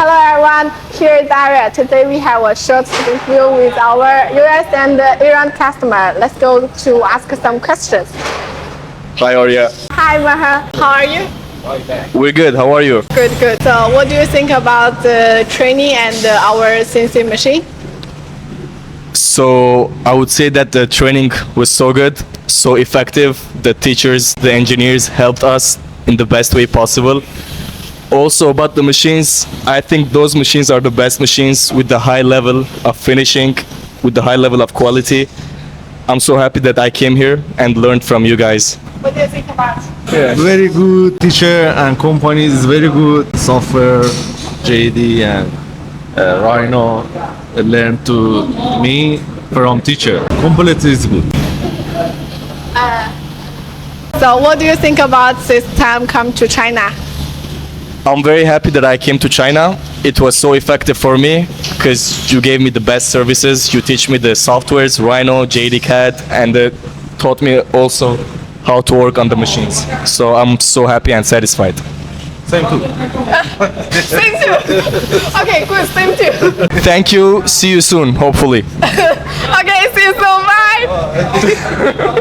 Hello everyone, here is Aria. Today we have a short interview with our US and Iran customer. Let's go to ask some questions. Hi, Arya. Hi Maha, how are you? We're good. How are you? Good, good. So what do you think about the training and our CNC machine? So I would say that the training was so good, so effective. The teachers, the engineers helped us in the best way possible. Also about the machines, I think those machines are the best machines with the high level of finishing, with the high level of quality. I'm so happy that I came here and learned from you guys. What do you think about? Very good teacher and company is very good. Software, JD and Rhino learn to me from teacher. Complete is good. So what do you think about this time come to China? I'm very happy that I came to China. It was so effective for me because you gave me the best services. You teach me the softwares, Rhino, JD CAD, and taught me also how to work on the machines. So I'm so happy and satisfied. Same too. Same too. Okay, good. Same too. Thank you. See you soon, hopefully. Okay, see you soon. Bye.